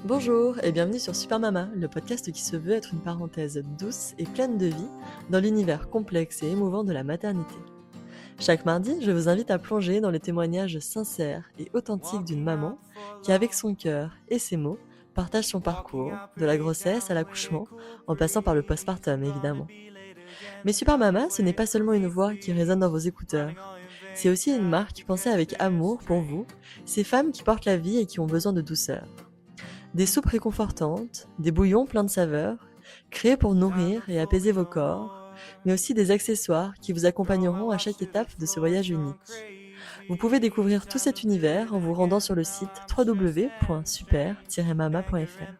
Bonjour et bienvenue sur Super Mama, le podcast qui se veut être une parenthèse douce et pleine de vie dans l'univers complexe et émouvant de la maternité. Chaque mardi, je vous invite à plonger dans les témoignages sincères et authentiques d'une maman qui, avec son cœur et ses mots, partage son parcours, de la grossesse à l'accouchement, en passant par le postpartum évidemment. Mais Super Mama, ce n'est pas seulement une voix qui résonne dans vos écouteurs. C'est aussi une marque pensée avec amour pour vous, ces femmes qui portent la vie et qui ont besoin de douceur. Des soupes réconfortantes, des bouillons pleins de saveurs, créés pour nourrir et apaiser vos corps, mais aussi des accessoires qui vous accompagneront à chaque étape de ce voyage unique. Vous pouvez découvrir tout cet univers en vous rendant sur le site www.super-mama.fr.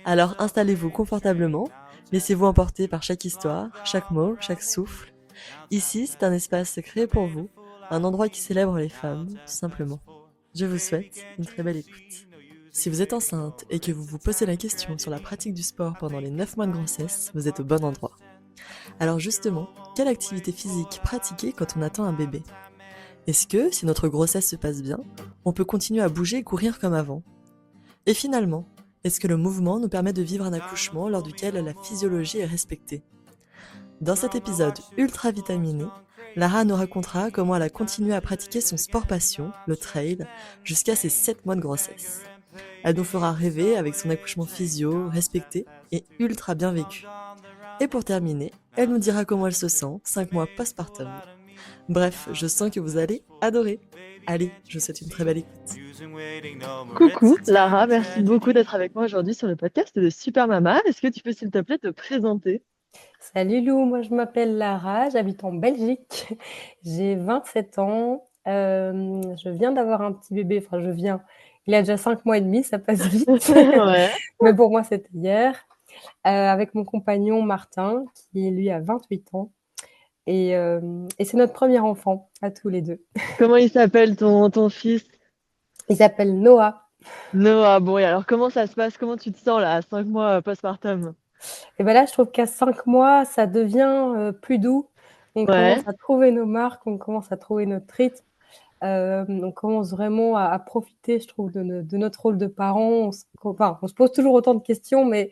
Alors installez-vous confortablement, laissez-vous emporter par chaque histoire, chaque mot, chaque souffle. Ici, c'est un espace créé pour vous, un endroit qui célèbre les femmes, tout simplement. Je vous souhaite une très belle écoute. Si vous êtes enceinte et que vous vous posez la question sur la pratique du sport pendant les 9 mois de grossesse, vous êtes au bon endroit. Alors justement, quelle activité physique pratiquer quand on attend un bébé ? Est-ce que, si notre grossesse se passe bien, on peut continuer à bouger et courir comme avant ? Et finalement, est-ce que le mouvement nous permet de vivre un accouchement lors duquel la physiologie est respectée ? Dans cet épisode ultra vitaminé, Lara nous racontera comment elle a continué à pratiquer son sport passion, le trail, jusqu'à ses 7 mois de grossesse. Elle nous fera rêver avec son accouchement physio, respecté et ultra bien vécu. Et pour terminer, elle nous dira comment elle se sent 5 mois postpartum. Bref, je sens que vous allez adorer. Allez, je vous souhaite une très belle écoute. Coucou Lara, merci beaucoup d'être avec moi aujourd'hui sur le podcast de Super Mama. Est-ce que tu peux s'il te plaît te présenter ? Salut Lou, moi je m'appelle Lara, j'habite en Belgique, j'ai 27 ans, je viens d'avoir un petit bébé, il a déjà 5 mois et demi, ça passe vite, Ouais. mais pour moi c'était hier, avec mon compagnon Martin, qui lui a 28 ans, et c'est notre premier enfant, à tous les deux. Comment il s'appelle ton fils ? Il s'appelle Noah. Noah. Bon, et alors comment ça se passe ? Comment tu te sens là, à 5 mois postpartum ? Et ben là, je trouve qu'à 5 mois, ça devient plus doux, on commence à trouver nos marques, on commence à trouver notre rythme. On commence vraiment à profiter, je trouve, de notre rôle de parent. On se pose toujours autant de questions, mais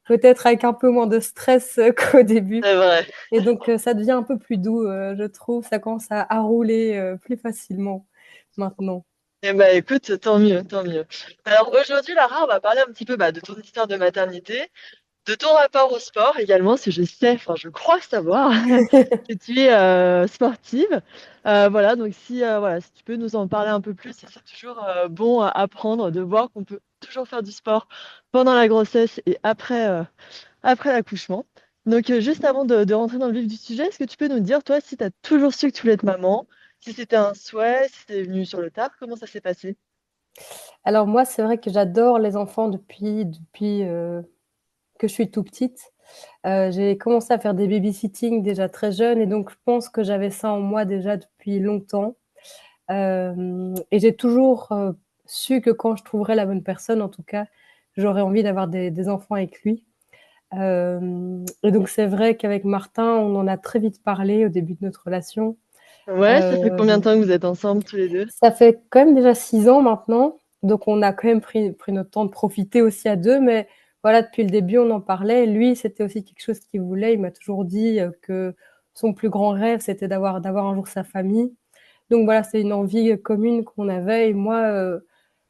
peut-être avec un peu moins de stress qu'au début. C'est vrai. Et donc, ça devient un peu plus doux, je trouve. Ça commence à rouler plus facilement maintenant. Eh ben, écoute, tant mieux, tant mieux. Alors aujourd'hui, Lara, on va parler un petit peu de ton histoire de maternité, de ton rapport au sport également, parce que je crois savoir que tu es sportive. Voilà, donc si tu peux nous en parler un peu plus, c'est toujours bon à apprendre, de voir qu'on peut toujours faire du sport pendant la grossesse et après l'accouchement. Donc juste avant de rentrer dans le vif du sujet, est-ce que tu peux nous dire, toi, si tu as toujours su que tu voulais être maman, si c'était un souhait, si c'était venu sur le tard, comment ça s'est passé ? Alors moi, c'est vrai que j'adore les enfants depuis que je suis tout petite. J'ai commencé à faire des babysitting déjà très jeune et donc je pense que j'avais ça en moi déjà depuis longtemps. Et j'ai toujours su que quand je trouverais la bonne personne, en tout cas, j'aurais envie d'avoir des enfants avec lui. Et donc c'est vrai qu'avec Martin, on en a très vite parlé au début de notre relation. Ouais, ça fait combien de temps que vous êtes ensemble tous les deux ? Ça fait quand même déjà 6 ans maintenant, donc on a quand même pris notre temps de profiter aussi à deux, mais voilà, depuis le début, on en parlait. Lui, c'était aussi quelque chose qu'il voulait. Il m'a toujours dit que son plus grand rêve, c'était d'avoir un jour sa famille. Donc voilà, c'est une envie commune qu'on avait et moi,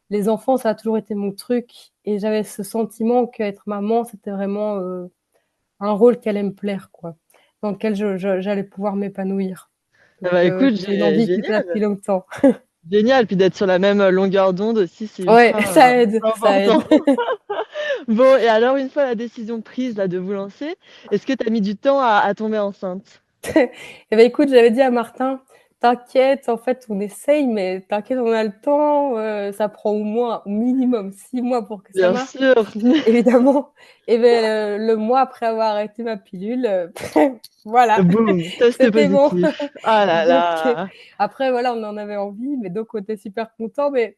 les enfants, ça a toujours été mon truc et j'avais ce sentiment qu'être maman, c'était vraiment, un rôle qui allait me plaire, quoi, dans lequel j'allais pouvoir m'épanouir. Ah Donc bah écoute, c'est une envie qui était là depuis génial, longtemps. génial, puis d'être sur la même longueur d'onde aussi, c'est Ouais, ultra ça aide, ça aide. important. Bon, et alors une fois la décision prise là de vous lancer, est-ce que tu as mis du temps à tomber enceinte ? Eh ben écoute, j'avais dit à Martin: «T'inquiète, en fait, on essaye, mais t'inquiète, on a le temps, ça prend au moins, au minimum 6 mois pour que ça Bien marche». sûr. Évidemment. Et ben le mois après avoir arrêté ma pilule, voilà, Boum, test c'était bon. positif. Ah là Donc là. après voilà, on en avait envie, mais donc on était super contents, mais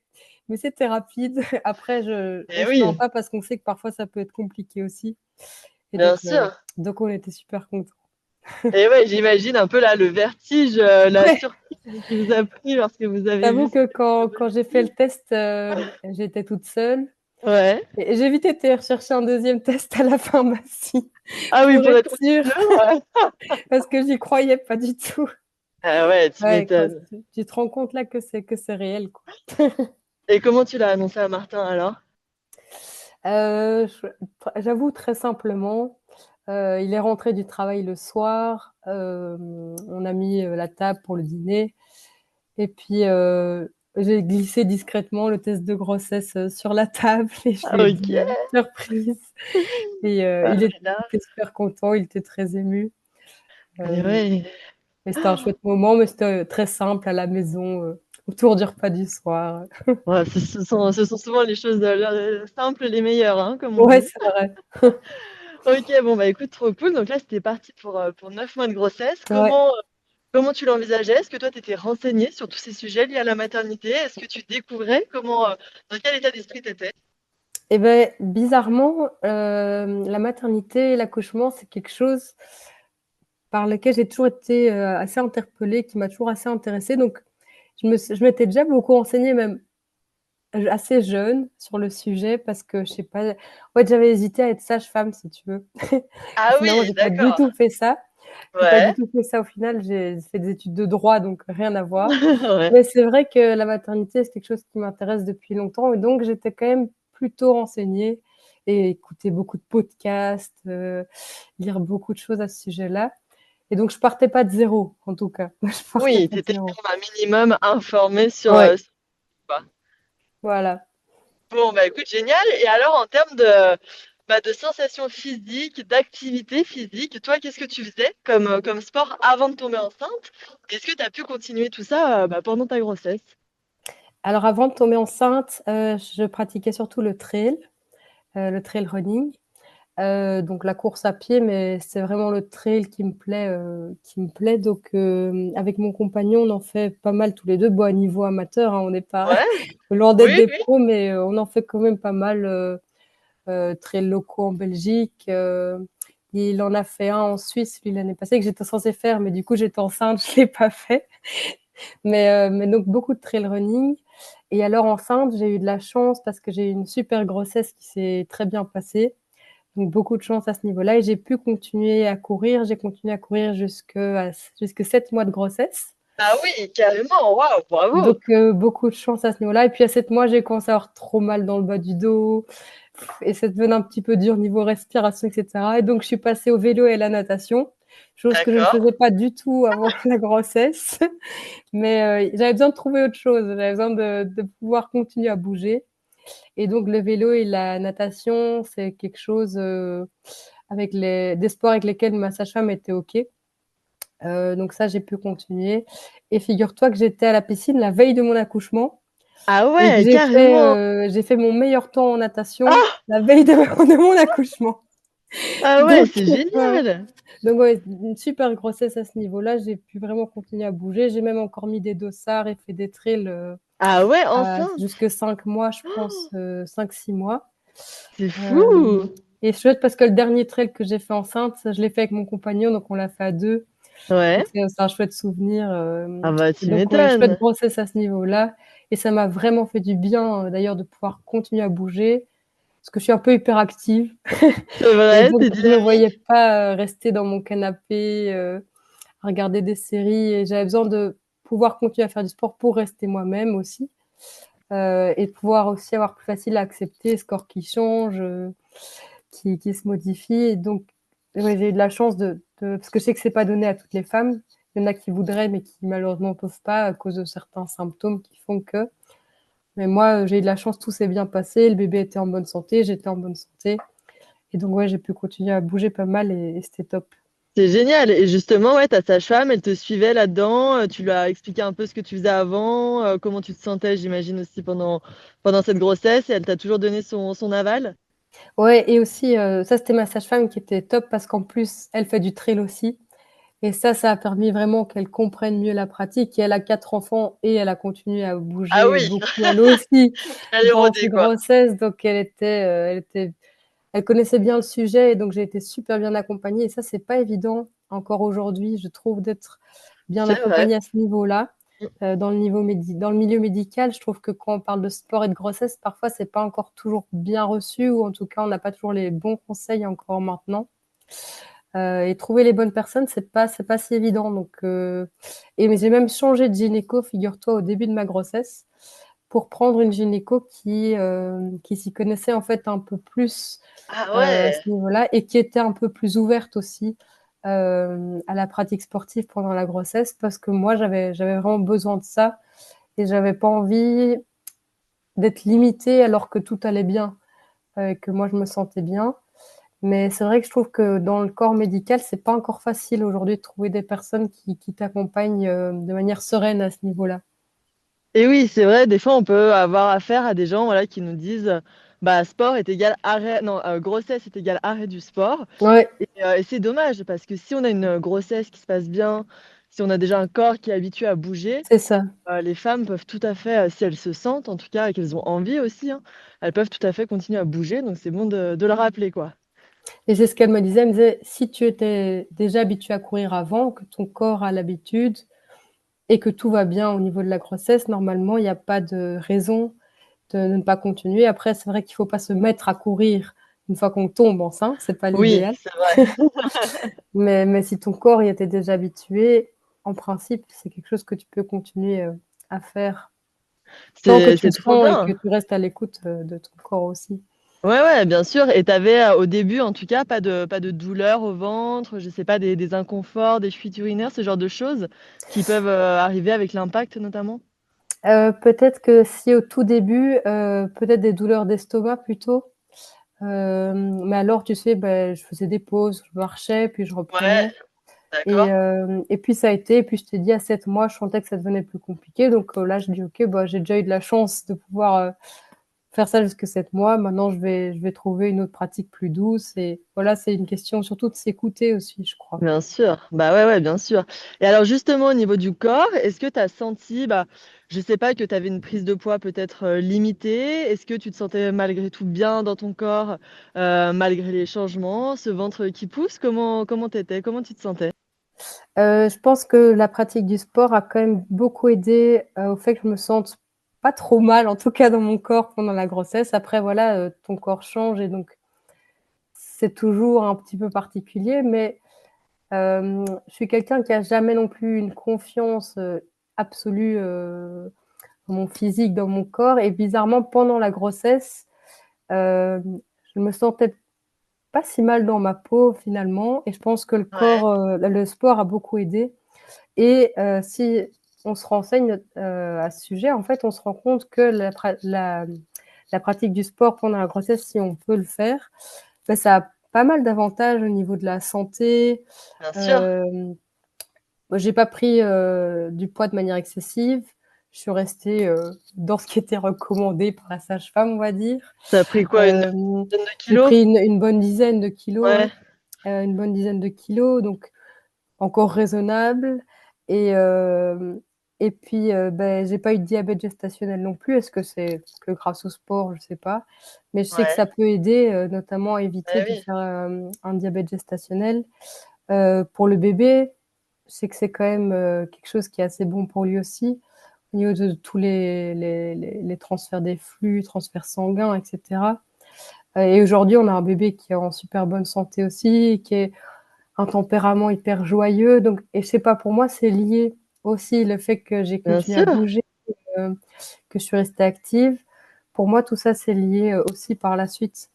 c'était rapide. Après Eh on se plaint oui, pas parce qu'on sait que parfois ça peut être compliqué aussi et bien sûr. donc on était super contents. Et ouais, j'imagine un peu là le vertige, la Ouais. surprise qui vous a pris lorsque vous avez vu J'avoue ce que test quand j'ai fait le positif. test, j'étais toute seule Ouais. Et j'ai vite été rechercher un deuxième test à la pharmacie Ah oui, pour pour être être sûre, sûr, ouais. parce que j'y croyais pas du tout. Ah ouais, tu Ouais, quoi, m'étonnes. tu te rends compte là que c'est réel, quoi. Et comment tu l'as annoncé à Martin alors? Je j'avoue très simplement, il est rentré du travail le soir, on a mis, la table pour le dîner et puis, j'ai glissé discrètement le test de grossesse, sur la table et je Ah lui ai OK. dit, «Surprise» et Ah il là là. était super content, il était très ému, Et hem ouais. et c'était un chouette moment, mais c'était, très simple à la maison, autour du repas du soir. Ouais, ce sont souvent les choses, simples les meilleures, hein, comme on Ouais, dit. c'est vrai. OK, bon, bah, écoute, trop cool. Donc là, c'était parti pour 9 mois de grossesse. Ouais. Comment tu l'envisageais? Est-ce que toi, tu étais renseignée sur tous ces sujets liés à la maternité? Est-ce que tu découvrais? Dans quel état d'esprit tu étais? Et beh, bizarrement, la maternité et l'accouchement, c'est quelque chose par lequel j'ai toujours été, assez interpellée, qui m'a toujours assez intéressée, donc je m'étais déjà beaucoup renseignée même, assez jeune sur le sujet parce que je sais pas, en fait, j'avais hésité à être sage-femme si tu veux. Et Ah finalement, oui, j'ai pas du d'accord. tout fait ça. J'ai pas du Ouais. tout fait ça au final, j'ai fait des études de droit, donc rien à voir. Ouais. Mais c'est vrai que la maternité, c'est quelque chose qui m'intéresse depuis longtemps et donc j'étais quand même plutôt renseignée et écouter beaucoup de podcasts, lire beaucoup de choses à ce sujet-là et donc je partais pas de zéro, en tout cas. Je partais Oui, pas tu de étais zéro. quand même un minimum informée Ouais, sur quoi. voilà. Bon, bah, écoute, génial. Et alors, en termes de sensations physiques, d'activité physique, toi, qu'est-ce que tu faisais comme sport avant de tomber enceinte? Est-ce que tu as pu continuer tout ça, pendant ta grossesse? Alors avant de tomber enceinte, je pratiquais surtout le trail running, donc la course à pied, mais c'est vraiment le trail qui me plaît donc avec mon compagnon, on en fait pas mal tous les 2. Bon, à niveau amateur, hein, on n'est pas Ouais, loin d'être oui, des oui. pros, mais on en fait quand même pas mal, trails locaux en Belgique, il en a fait un en Suisse, lui, l'année passée, que j'étais censée faire, mais du coup, j'étais enceinte, je l'ai pas fait. Mais donc beaucoup de trail running et alors enceinte, j'ai eu de la chance parce que j'ai eu une super grossesse qui s'est très bien passée, donc beaucoup de chance à ce niveau-là et j'ai pu continuer à courir. J'ai continué à courir jusque 7 mois de grossesse, Ah oui, carrément, waouh, bravo! donc beaucoup de chance à ce niveau-là et puis à 7 mois, j'ai commencé à avoir trop mal dans le bas du dos et ça devenait un petit peu dur niveau respiration et cetera et donc je suis passée au vélo et à la natation, chose que je ne D'accord. faisais pas du tout avant la grossesse. Mais j'avais besoin de trouver autre chose, j'avais besoin de pouvoir continuer à bouger et donc le vélo et la natation, c'est quelque chose, avec les des sports avec lesquels ma sage-femme était OK. Donc ça, j'ai pu continuer et figure-toi que j'étais à la piscine la veille de mon accouchement Ah et que ouais, carrément! j'ai fait mon meilleur temps en natation Ah! la veille de de mon accouchement. Ah ouais, Donc c'est ouais. génial! Donc ouais, une super grossesse à ce niveau-là, j'ai pu vraiment continuer à bouger. J'ai même encore mis des dossards et fait des trails, Ah ouais, enceinte? jusque 5 mois, je pense, 5-6 mois. C'est Hem fou! et chouette parce que le dernier trail que j'ai fait enceinte, je l'ai fait avec mon compagnon, donc on l'a fait à 2. Ouais. Donc c'est un chouette souvenir, Ah bah, et tu donc ouais, chouette m'étonnes. grossesse à ce niveau-là et ça m'a vraiment fait du bien, d'ailleurs de pouvoir continuer à bouger parce que je suis un peu hyperactive C'est et vrai, donc tu je me voyais dynamique. pas, rester dans mon canapé, à regarder des séries et j'avais besoin de pouvoir continuer à faire du sport pour rester moi-même aussi, et de pouvoir aussi avoir plus facile à accepter ce corps qui change, qui se modifie et donc ouais, j'ai eu de la chance de parce que je sais que c'est pas donné à toutes les femmes. Il y en a qui voudraient mais qui malheureusement peuvent pas à cause de certains symptômes qui font que mais moi, j'ai eu de la chance, tout s'est bien passé, le bébé était en bonne santé, j'étais en bonne santé et donc ouais, j'ai pu continuer à bouger pas mal et c'était top. C'est génial. Et justement, ouais, ta sage-femme, elle te suivait là-dedans. Tu lui as expliqué un peu ce que tu faisais avant, comment tu te sentais, j'imagine aussi pendant cette grossesse. Et elle t'a toujours donné son aval? Ouais et aussi, ça c'était ma sage-femme qui était top parce qu'en plus, elle fait du trail aussi et ça a permis vraiment qu'elle comprenne mieux la pratique et elle a 4 enfants et elle a continué à Ah bouger oui, beaucoup elle aussi elle est pendant rodée, ses quoi. grossesses donc elle connaissait bien le sujet et donc j'ai été super bien accompagnée et ça c'est pas évident encore aujourd'hui, je trouve, d'être bien C'est vrai. accompagnée à ce niveau-là. Dans le milieu médical, je trouve que quand on parle de sport et de grossesse, parfois, c'est pas encore toujours bien reçu ou en tout cas, on n'a pas toujours les bons conseils encore maintenant. Et trouver les bonnes personnes, c'est pas si évident. Donc, mais j'ai même changé de gynéco, figure-toi, au début de ma grossesse, pour prendre une gynéco qui s'y connaissait en fait un peu plus Ah à ce ouais. niveau-là et qui était un peu plus ouverte aussi à la pratique sportive pendant la grossesse parce que moi j'avais vraiment besoin de ça et j'avais pas envie d'être limitée alors que tout allait bien et que moi je me sentais bien. Mais c'est vrai que je trouve que dans le corps médical, c'est pas encore facile aujourd'hui de trouver des personnes qui t'accompagnent de manière sereine à ce niveau-là. Et oui, c'est vrai, des fois, on peut avoir affaire à des gens, voilà, qui nous disent, bah, sport est égal arrêt, non, grossesse est égal arrêt du sport. Ouais, Et c'est dommage parce que si on a une grossesse qui se passe bien, si on a déjà un corps qui est habitué à bouger, c'est ça. les femmes peuvent tout à fait, si elles se sentent en tout cas et qu'elles ont envie aussi, hein, elles peuvent tout à fait continuer à bouger. Donc c'est bon de le rappeler, quoi. Et c'est ce qu'elle me disait. Elle me disait, si tu étais déjà habitué à courir avant, que ton corps a l'habitude et que tout va bien au niveau de la grossesse, normalement, il n'y a pas de raison de ne pas continuer. Après, c'est vrai qu'il faut pas se mettre à courir une fois qu'on tombe enceinte, c'est pas Oui, l'idéal. c'est vrai. Mais si ton corps y était déjà habitué, en principe, c'est quelque chose que tu peux continuer à faire tant que tu C'est le trop sens et que bien. tu restes à l'écoute de ton corps aussi. Ouais, ouais, bien sûr. Et tu avais au début, en tout cas, pas de douleur au ventre, je sais pas, des inconforts, des fuites urinaires, ce genre de choses qui peuvent arriver avec l'impact notamment. Peut-être que si au tout début, peut-être des douleurs d'estomac plutôt. Mais alors, tu sais, je faisais des pauses, je marchais, puis je Ouais, reprenais. d'accord. Et puis ça a été, et puis je t'ai dit, à 7 mois, je sentais que ça devenait plus compliqué. Donc là, je dis, ok, j'ai déjà eu de la chance de pouvoir faire ça jusque 7 mois. Maintenant, je vais trouver une autre pratique plus douce. Et voilà, c'est une question surtout de s'écouter aussi, je crois. Bien sûr, bah ouais, ouais, bien sûr. Et alors justement au niveau du corps, est-ce que tu as senti, bah, je sais pas, que tu avais une prise de poids peut-être limitée? Est-ce que tu te sentais malgré tout bien dans ton corps, malgré les changements, ce ventre qui pousse? Comment t'étais? Comment tu te sentais? Je pense que la pratique du sport a quand même beaucoup aidé au fait que je me sente pas trop mal, en tout cas dans mon corps pendant la grossesse. Après, voilà, ton corps change et donc c'est toujours un petit peu particulier, mais je suis quelqu'un qui a jamais non plus une confiance, absolue, dans mon physique, dans mon corps et bizarrement pendant la grossesse, je me sentais pas si mal dans ma peau finalement et je pense que Ouais, le sport a beaucoup aidé et si on se renseigne, à ce sujet, en fait, on se rend compte que la pratique du sport pendant la grossesse, si on peut le faire, ça a pas mal d'avantages au niveau de la santé. bien sûr. Hem, Moi, j'ai pas pris, du poids de manière excessive. Je suis restée, dans ce qui était recommandé par la sage-femme, on va dire. T'as pris quoi, une Hem, dizaine de j'ai kilos? pris une bonne dizaine de kilos, Ouais, ouais, une bonne dizaine de kilos, donc encore raisonnable et puis, j'ai pas eu de diabète gestationnel non plus. Est-ce que c'est que grâce au sport? Je sais pas. Mais je sais que ouais, ça peut aider, notamment à éviter eh de oui, faire, un diabète gestationnel. Pour le bébé, je sais que c'est quand même, quelque chose qui est assez bon pour lui aussi, au niveau de tous les transferts des flux, transferts sanguins et cetera. Et aujourd'hui, on a un bébé qui est en super bonne santé aussi, qui est un tempérament hyper joyeux. Donc, et je sais pas, pour moi, c'est lié aussi le fait que j'ai bien continué à sûr. bouger, euh, que je suis restée active. Pour moi, tout ça, c'est lié aussi par la suite.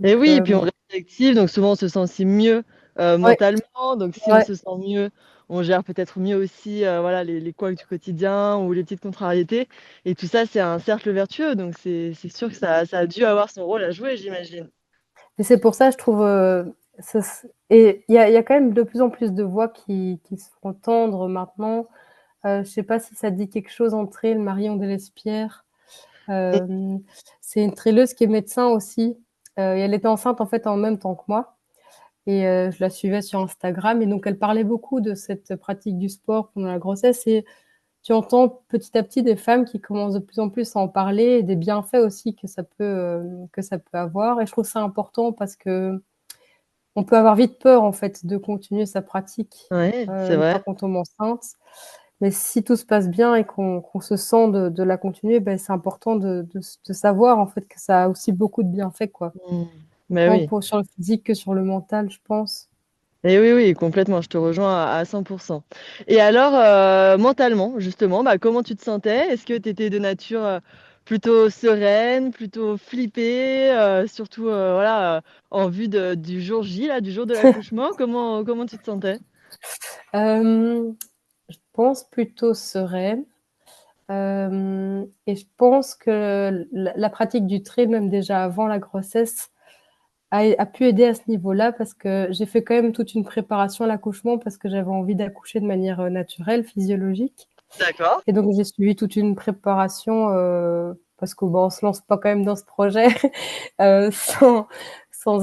Et Donc, oui, et puis on reste actif, donc souvent on se sent aussi mieux ouais, mentalement. Donc si on ouais. se sent mieux, on gère peut-être mieux aussi voilà, les couacs du quotidien ou les petites contrariétés. Et tout ça, c'est un cercle vertueux. Donc c'est sûr que ça a dû avoir son rôle à jouer, j'imagine. Et c'est pour ça, je trouve, et il y a quand même de plus en plus de voix qui se font entendre maintenant. Je sais pas si ça dit quelque chose entre elles, Marion Delespierre. Euh, c'est une trilleuse qui est médecin aussi. Et elle était enceinte en fait en même temps que moi. Et je la suivais sur Instagram et donc elle parlait beaucoup de cette pratique du sport pendant la grossesse et tu entends petit à petit des femmes qui commencent de plus en plus à en parler et des bienfaits aussi que ça peut avoir et je trouve ça important parce que on peut avoir vite peur en fait de continuer sa pratique Ouais, c'est une vrai. fois qu'on tombe enceinte Mais si tout se passe bien et qu'on se sent de la continuer, ben, c'est important de savoir en fait que ça a aussi beaucoup de bienfaits, quoi. Mmh. Bah Tant oui. pour sur le physique que sur le mental, je pense. Et oui, oui, complètement, je te rejoins à 100. Et alors, mentalement, justement, bah, comment tu te sentais? Est-ce que tu étais de nature, plutôt sereine, plutôt flippée, surtout, voilà, en vue du jour J là, du jour de l'accouchement? Comment tu te sentais? Hem, je pense plutôt sereine, et je pense que la pratique du trait, même déjà avant la grossesse, a pu aider à ce niveau-là parce que j'ai fait quand même toute une préparation à l'accouchement parce que j'avais envie d'accoucher de manière, naturelle, physiologique. D'accord. Et donc j'ai suivi toute une préparation, parce que, bon, on se lance pas quand même dans ce projet, sans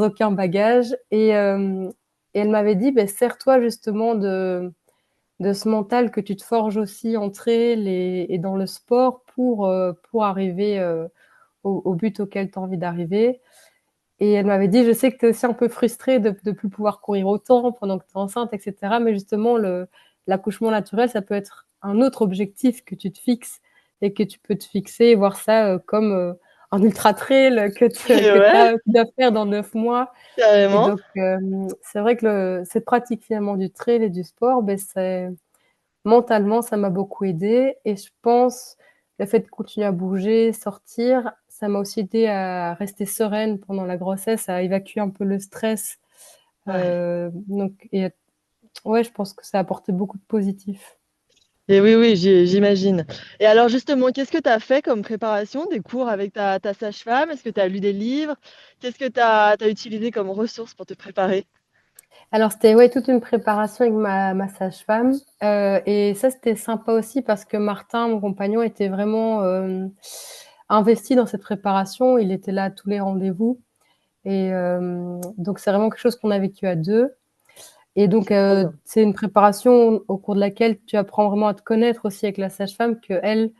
aucun bagage et elle m'avait dit: «Beh, sers-toi justement de ce mental que tu te forges aussi entre elles et dans le sport pour arriver, au but auquel tu as envie d'arriver». Et elle m'avait dit: «Je sais que tu es aussi un peu frustrée de plus pouvoir courir autant pendant que tu es enceinte et cetera, mais justement l'accouchement naturel, ça peut être un autre objectif que tu te fixes et que tu peux te fixer et voir ça, comme, un ultra trail Et ouais, tu dois faire dans 9 mois». Et carrément. donc c'est vrai que cette pratique finalement du trail et du sport, beh, c'est mentalement, ça m'a beaucoup aidée et je pense le fait de continuer à bouger, sortir, ça m'a aussi aidée à rester sereine pendant la grossesse, à évacuer un peu le stress, Ouais. donc et ouais, je pense que ça a apporté beaucoup de positif. Et oui, oui, j'imagine. Et alors justement, qu'est-ce que tu as fait comme préparation? Des cours avec ta sage-femme? Est-ce que tu as lu des livres? Qu'est-ce que tu as utilisé comme ressources pour te préparer? Alors c'était, ouais, toute une préparation avec ma sage-femme, et ça, c'était sympa aussi parce que Martin, mon compagnon, était vraiment, investi dans cette préparation. Il était là à tous les rendez-vous et donc c'est vraiment quelque chose qu'on a vécu à 2. Et donc, C'est trop bien. c'est une préparation au cours de laquelle tu apprends vraiment à te connaître aussi avec la sage-femme, qu'elle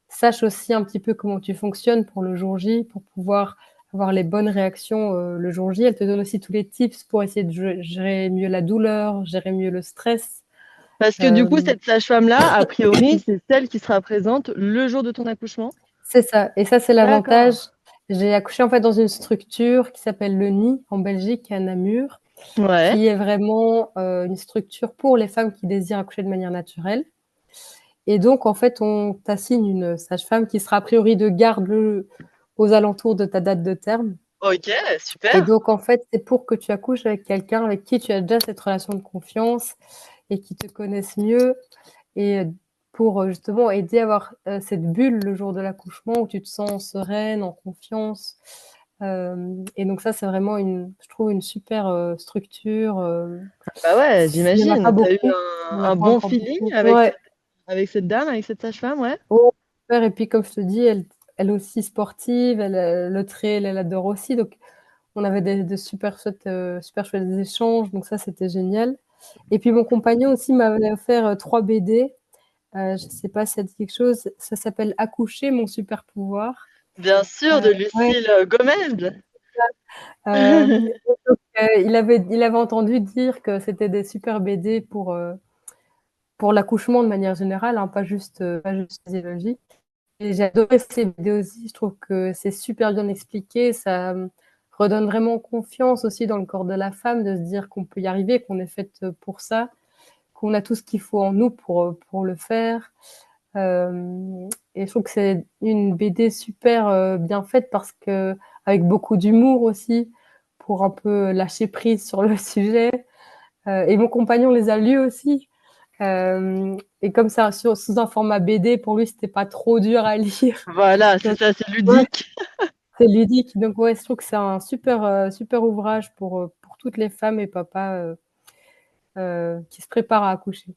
sache aussi un petit peu comment tu fonctionnes pour le jour J, pour pouvoir avoir les bonnes réactions, le jour J. Elle te donne aussi tous les tips pour essayer de gérer mieux la douleur, gérer mieux le stress. Parce que du coup, Hem, cette sage-femme-là, a priori, c'est celle qui sera présente le jour de ton accouchement? c'est ça et ça, c'est l'avantage. D'accord. J'ai accouché, en fait, dans une structure qui s'appelle le Nid en Belgique, à Namur, Ouais. qui est vraiment, une structure pour les femmes qui désirent accoucher de manière naturelle. Et donc, en fait, on t'assigne une sage-femme qui sera a priori de garde aux alentours de ta date de terme. OK, Et super. donc, en fait, c'est pour que tu accouches avec quelqu'un avec qui tu as déjà cette relation de confiance et qui te connaisse mieux et pour, justement aider à avoir, cette bulle le jour de l'accouchement où tu te sens sereine, en confiance. Et donc ça, c'est vraiment je trouve une super, structure, Bah ouais, il y en a pas j'imagine. Tu as eu beaucoup, il y en a un pas bon encore feeling beaucoup. Ouais. avec cette dame, avec cette sage-femme, ouais? Ouais, super et puis comme je te dis, elle est aussi sportive, le trail, elle adore aussi, donc on avait des super chouettes échanges, donc ça, c'était génial. Et puis mon compagnon aussi m'avait offert, 3 BD, je sais pas si ça dit quelque chose, ça s'appelle «Accoucher, mon super pouvoir». Bien sûr, de Ouais, Lucille, Gomez. et donc il avait entendu dire que c'était des super BD pour l'accouchement de manière générale, hein, pas juste physiologique. Et j'ai adoré ces vidéos aussi, je trouve que c'est super bien expliqué, ça, redonne vraiment confiance aussi dans le corps de la femme, de se dire qu'on peut y arriver, qu'on est faite, pour ça, qu'on a tout ce qu'il faut en nous pour le faire. Et je trouve que c'est une BD super, bien faite parce qu'avec beaucoup d'humour aussi, pour un peu lâcher prise sur le sujet. Et mon compagnon les a lus aussi. Et comme ça, sous un format BD, pour lui, c'était pas trop dur à lire. Voilà, c'est Donc ça, c'est ouais, ludique. c'est ludique. Donc ouais, je trouve que c'est un super, super ouvrage pour toutes les femmes et papas, qui se préparent à accoucher.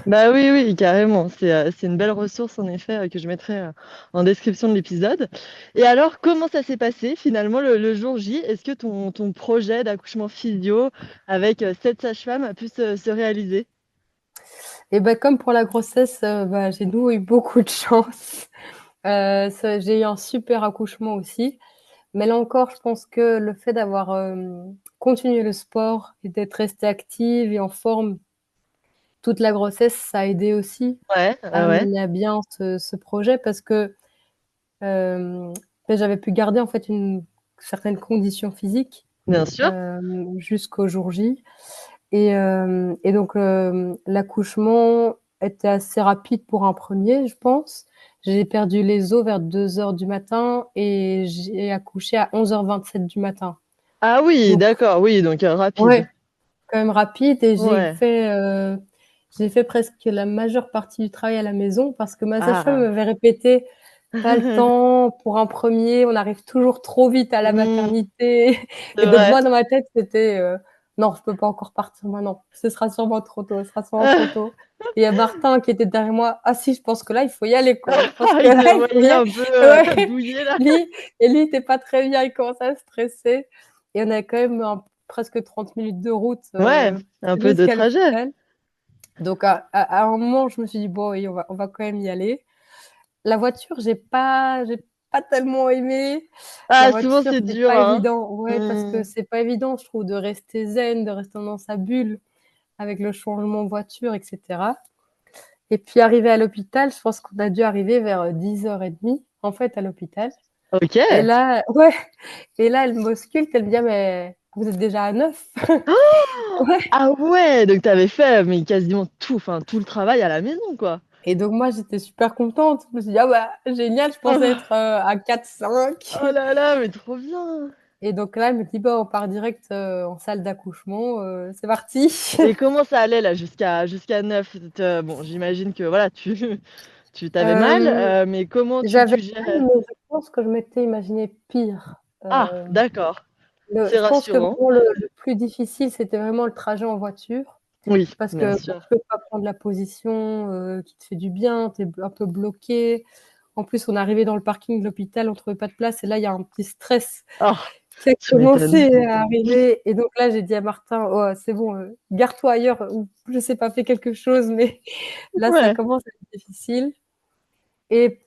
Bah oui, oui, carrément. C'est une belle ressource en effet, que je mettrai, en description de l'épisode. Et alors, comment ça s'est passé finalement le jour J? Est-ce que ton projet d'accouchement physio avec, cette sage-femme a pu se réaliser? Et bah, comme pour la grossesse, bah, j'ai nous eu beaucoup de chance. J'ai eu un super accouchement aussi. Mais là encore, je pense que le fait d'avoir, continué le sport et d'être restée active et en forme toute la grossesse, ça a aidé aussi Ouais, à ouais, mener à bien ce projet parce que, j'avais pu garder en fait une certaine condition physique, bien sûr. jusqu'au jour J et donc l'accouchement était assez rapide pour un premier, je pense. J'ai perdu les os vers 2 heures du matin et j'ai accouché à 11h27 du matin. Ah oui, Donc d'accord, oui, donc rapide. ouais, quand même rapide et Ouais. j'ai fait presque la majeure partie du travail à la maison parce que ma sage-femme Ah. m'avait répété: «Pas le temps pour un premier, on arrive toujours trop vite à la Mmh, maternité» c'est et donc vrai. moi dans ma tête c'était, «Non, je peux pas encore partir maintenant, ce sera sûrement trop tôt, ce sera sûrement trop tôt» et il y a Martin qui était derrière moi: «Ah si, je pense que là, il faut y aller quoi, je pense que Il là, te il faut voyait y aller». un peu, Ouais, douillet là. lui lui il était pas très bien, il commençait à stresser et on avait quand même un presque 30 minutes de route, Ouais, un peu de jusqu'à trajet. l'hôpital. Donc à un moment, je me suis dit: «Bon oui, on va quand même y aller». La voiture, j'ai pas tellement aimé. La Ah, souvent voiture, c'est c'est dur, pas hein. évident. Ouais, parce que Mmh. c'est pas évident, je trouve, de rester zen, de rester dans sa bulle avec le changement de voiture et cetera et puis arrivé à l'hôpital, je pense qu'on a dû arriver vers 10h30, en fait, à l'hôpital et OK. là ouais et là, elle m'ausculte, elle me dit: «Ah mais vous êtes déjà à 9?» Ouais. Ah ouais, donc tu avais fait, mais quasiment tout, enfin tout le travail à la maison, quoi? Et donc moi, j'étais super contente. Je me suis dit: «Ah bah, génial», je pensais être, Oh, à 4-5 oh là là, mais trop bien! et donc là, elle me dit: «Bah, on part direct, en salle d'accouchement, c'est parti». Et comment ça allait là jusqu'à 9? Bon, j'imagine que voilà, tu tu tu mal, Hem, mais comment tu J'avais tu mal, gérais? mais je pense que je m'étais imaginé pire. Ah, Hem, d'accord, c'est je pense que rassurant. vraiment le plus difficile, c'était vraiment le trajet en voiture Oui, parce bien que bon, sûr. tu peux pas prendre la position, qui te fait du bien, tu es un peu bloqué. En plus, on est arrivé dans le parking de l'hôpital, on trouvait pas de place et là, il y a un petit stress Oh, qui a tu m'étonnes. commencé à arriver et donc là, j'ai dit à Martin: «Oh, c'est bon, gare-toi ailleurs ou je sais pas, fais quelque chose», mais là, ça Ouais. commence à être difficile et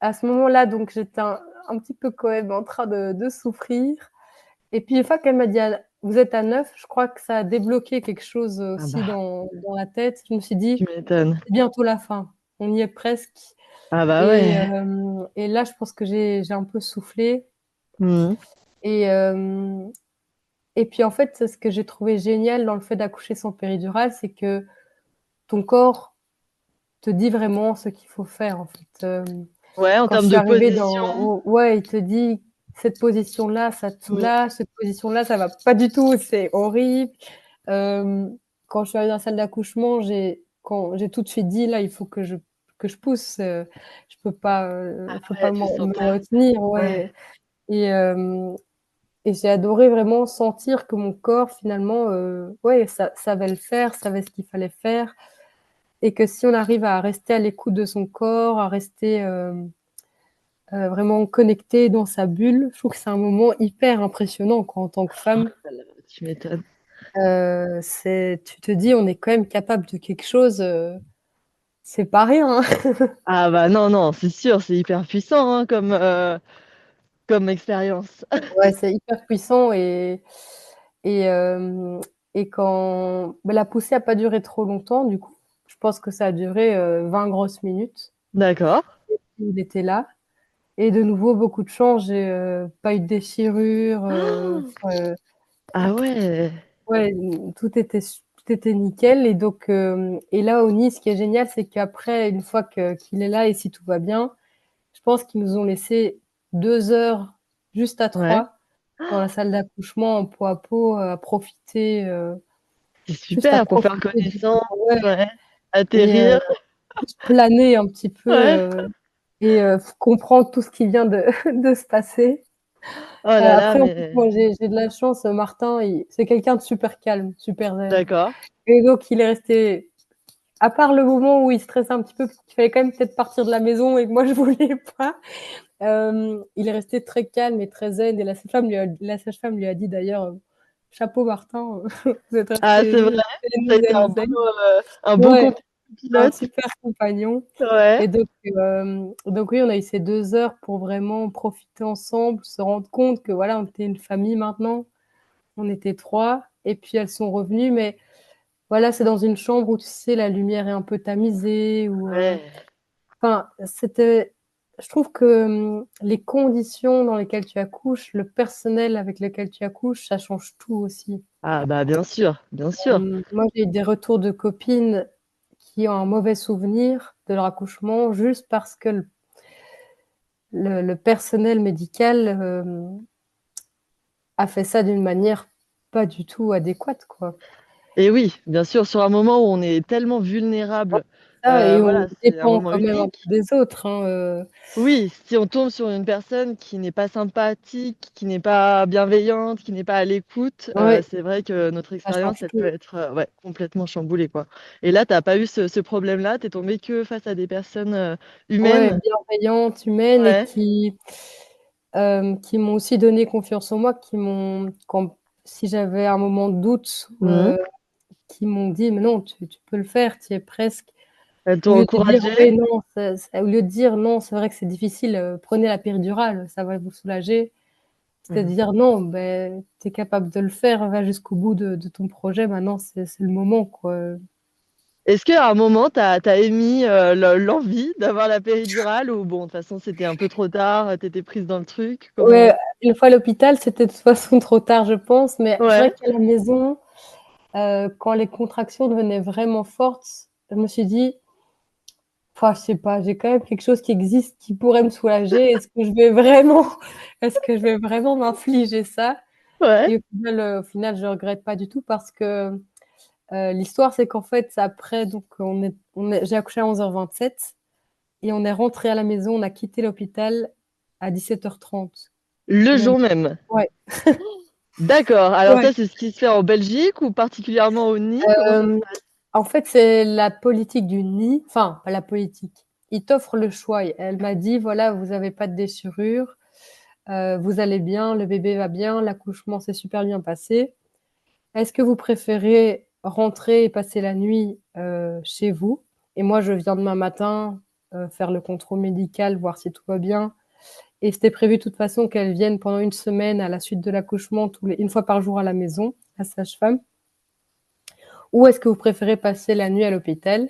à ce moment-là, donc j'étais un petit peu quand même en train de souffrir et puis une fois qu'elle m'a dit: «Ah, vous êtes à 9», je crois que ça a débloqué quelque chose Ah aussi bah, dans la tête. Je me suis tu dit: m'étonnes. «C'est bientôt la fin, on y est presque» Ah bah ouais. et là, je pense que j'ai un peu soufflé Mmh. et hem et puis, en fait, ce que j'ai trouvé génial dans le fait d'accoucher sans péridurale, c'est que ton corps te dit vraiment ce qu'il faut faire, en fait. Ouais, en Quand je termes suis de arrivée position. dans ouais, il te dit: «Cette position-là, ça te Mmh. soulage, cette position-là, ça va pas du tout, c'est horrible». Quand je suis arrivée dans la salle d'accouchement, j'ai tout de suite dit: «Là, il faut que je pousse, Ah je peux pas ouais, tu me sentais. retenir». Ouais. Ouais et hem et j'ai adoré vraiment sentir que mon corps finalement, ouais, ça savait le faire, savait ce qu'il fallait faire et que si on arrive à rester à l'écoute de son corps, à rester, vraiment connecté dans sa bulle, je trouve que c'est un moment hyper impressionnant quoi, en tant que Oh femme. là là, tu m'étonnes. C'est tu te dis: «On est quand même capable de quelque chose, c'est pas rien, hein». Ah bah non, non, c'est sûr, c'est hyper puissant, hein, comme expérience. Ouais, c'est hyper puissant et hem et quand bah, la poussée a pas duré trop longtemps du coup. Je pense que ça a duré, 20 grosses minutes. D'accord. Il était là et de nouveau beaucoup de chance, j'ai, pas eu de déchirure, Ah ouais! ouais, tout était nickel et donc et là au Nice, ce qui est génial, c'est qu'après une fois que qu'il est là et si tout va bien, je pense qu'ils nous ont laissé 2 heures juste à Ouais, 3 dans la salle d'accouchement en peau à peau, à profiter, c'est juste à super pour faire profiter du connaissance, ouais ouais, et atterrir. juste planer un petit peu, Ouais. et comprendre tout ce qui vient de de se passer. Oh là là, Après en plus, mais moi j'ai de la chance, Martin, il c'est quelqu'un de super calme, super zen d'accord. et donc il est resté à part le moment où il stressait un petit peu parce qu'il fallait quand même peut-être partir de la maison et que moi je voulais pas, il est resté très calme et très zen et la sage-femme lui a dit d'ailleurs, «Chapeau Martin, vous êtes Ah, resté c'est vrai? Ça a été zen zen». un bon Ouais, un pilote. super compagnon Ouais. et donc oui, on a eu ces 2 heures pour vraiment profiter ensemble, se rendre compte que voilà, on était une famille maintenant. On était 3 et puis elles sont revenues mais voilà, c'est dans une chambre où tu sais, la lumière est un peu tamisée, ou Ouais. enfin, je trouve que les conditions dans lesquelles tu accouches, le personnel avec lequel tu accouches, ça change tout aussi. Ah bah bien sûr, bien sûr. Moi, j'ai eu des retours de copines qui ont un mauvais souvenir de leur accouchement juste parce que le personnel médical a fait ça d'une manière pas du tout adéquate, quoi. Et oui, bien sûr, sur un moment où on est tellement vulnérable, Ah, et on voilà, c'est un dépend moment quand même un peu unique. des autres, hein, Oui, si on tombe sur une personne qui n'est pas sympathique, qui n'est pas bienveillante, qui n'est pas à l'écoute, ouais, c'est vrai que notre ça expérience, change elle peut tout. être, ouais, complètement chamboulée, quoi. Et là, tu as pas eu ce problème-là? Tu es tombée que face à des personnes, Ouais, humaines? bienveillantes, humaines, et Ouais. qui m'ont aussi donné confiance en moi, qui m'ont quand si j'avais un moment de doute, Mmh. qui m'ont dit: «Mais non, tu peux le faire, tu y es presque». Elles Au t'ont lieu de dire: encouragée? «Ouais, non», au lieu de dire: «Non, c'est vrai que c'est difficile, prenez la péridurale, ça va vous soulager». C'était de Mmh. dire: «Non, beh, tu es capable de le faire, va jusqu'au bout de ton projet, maintenant c'est le moment, quoi». Est-ce qu'à un moment, tu as émis, l'envie d'avoir la péridurale ou bon, de toute façon, c'était un peu trop tard, tu étais prise dans le truc? Ouais, Comment? une fois à l'hôpital, c'était de toute façon trop tard, je pense, mais c'est vrai Ouais. qu'à la maison, quand les contractions devenaient vraiment fortes, je me suis dit: enfin, je sais pas, j'ai quand même quelque chose qui existe qui pourrait me soulager. Est-ce que je vais vraiment m'infliger ça? Ouais. Et au final, je regrette pas du tout parce que, l'histoire, c'est qu'en fait, après, donc j'ai accouché à 11h27 et on est rentrés à la maison, on a quitté l'hôpital à 17h30. Le Donc jour même? ouais, D'accord. Alors ouais. ça, c'est ce qui se fait en Belgique ou particulièrement au nid? Comment ça se Hem, passe? En fait, c'est la politique du nid, enfin, pas la politique. Ils t'offrent le choix. Elle m'a dit: «Voilà, vous avez pas de déchirure, vous allez bien, le bébé va bien, l'accouchement s'est super bien passé. Est-ce que vous préférez rentrer et passer la nuit, chez vous? Et moi, je viens demain matin, faire le contrôle médical, voir si tout va bien». Et c'était prévu de toute façon qu'elle vienne pendant une semaine à la suite de l'accouchement, une fois par jour à la maison, la sage-femme. Ou est-ce que vous préférez passer la nuit à l'hôpital?